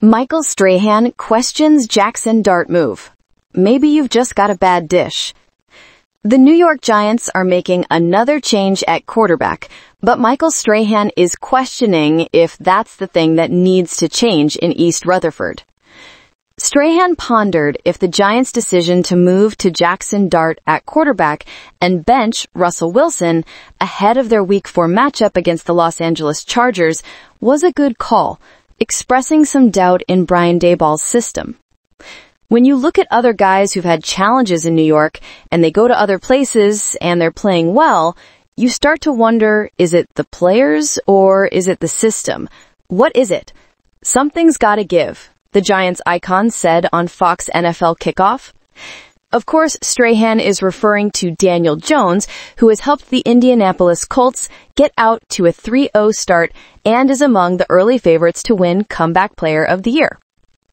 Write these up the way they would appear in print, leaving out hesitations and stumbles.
Michael Strahan questions Jaxson dart move. Maybe you've just got a bad dish. The New York Giants are making another change at quarterback, but Michael Strahan is questioning if that's the thing that needs to change in East Rutherford. Strahan pondered if the Giants' decision to move to Jaxson Dart at quarterback and bench Russell Wilson ahead of their Week 4 matchup against the Los Angeles Chargers was a good call, expressing some doubt in Brian Daboll's system. When you look at other guys who've had challenges in New York and they go to other places and they're playing well, you start to wonder, is it the players or is it the system? What is it? Something's gotta give, the Giants icon said on Fox NFL Kickoff. Of course, Strahan is referring to Daniel Jones, who has helped the Indianapolis Colts get out to a 3-0 start and is among the early favorites to win Comeback Player of the Year.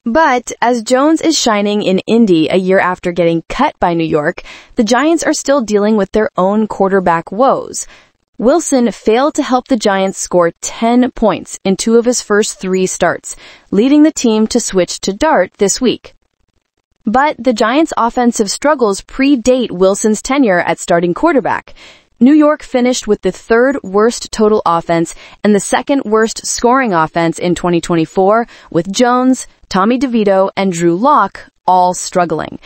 But as Jones is shining in Indy a year after getting cut by New York, the Giants are still dealing with their own quarterback woes. Wilson failed to help the Giants score 10 points in 2 of his first 3 starts, leading the team to switch to Dart this week. But the Giants' offensive struggles predate Wilson's tenure at starting quarterback. New York finished with the 3rd worst total offense and the 2nd worst scoring offense in 2024, with Jones, Tommy DeVito, and Drew Lock all struggling.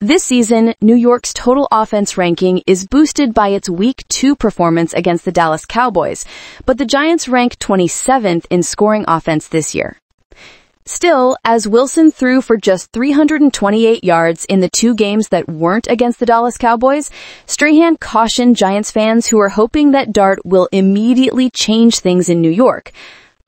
This season, New York's total offense ranking is boosted by its Week 2 performance against the Dallas Cowboys, but the Giants rank 27th in scoring offense this year. Still, as Wilson threw for just 328 yards in the 2 games that weren't against the Dallas Cowboys, Strahan cautioned Giants fans who are hoping that Dart will immediately change things in New York.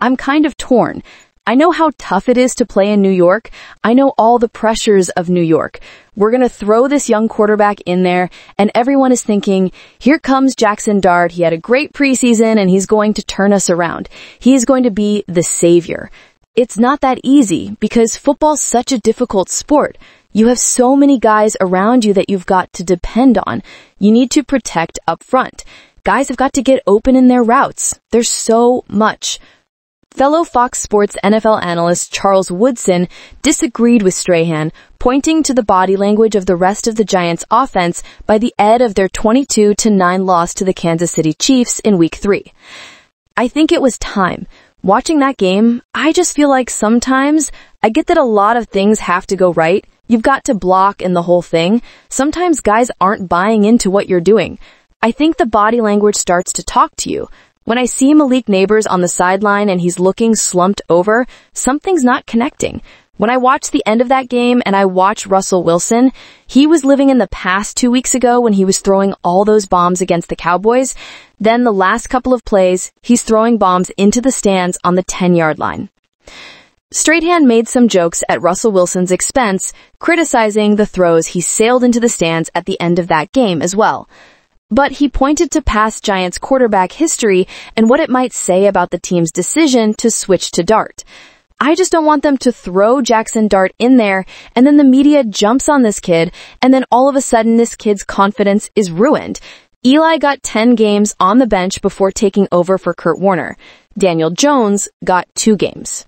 I'm kind of torn. I know how tough it is to play in New York. I know all the pressures of New York. We're going to throw this young quarterback in there, and everyone is thinking, here comes Jaxson Dart. He had a great preseason, and he's going to turn us around. He is going to be the savior. It's not that easy because football's such a difficult sport. You have so many guys around you that you've got to depend on. You need to protect up front. Guys have got to get open in their routes. There's so much. Fellow Fox Sports NFL analyst Charles Woodson disagreed with Strahan, pointing to the body language of the rest of the Giants' offense by the end of their 22-9 loss to the Kansas City Chiefs in Week 3. I think it was time. Watching that game, I just feel like sometimes I get that a lot of things have to go right. You've got to block and the whole thing. Sometimes guys aren't buying into what you're doing. I think the body language starts to talk to you. When I see Malik Neighbors on the sideline and he's looking slumped over, something's not connecting. When I watch the end of that game and I watch Russell Wilson, he was living in the past 2 weeks ago when he was throwing all those bombs against the Cowboys. Then the last couple of plays, he's throwing bombs into the stands on the 10-yard line. Strahan made some jokes at Russell Wilson's expense, criticizing the throws he sailed into the stands at the end of that game as well. But he pointed to past Giants quarterback history and what it might say about the team's decision to switch to Dart. I just don't want them to throw Jaxson Dart in there and then the media jumps on this kid and then all of a sudden this kid's confidence is ruined. Eli got 10 games on the bench before taking over for Kurt Warner. Daniel Jones got 2 games.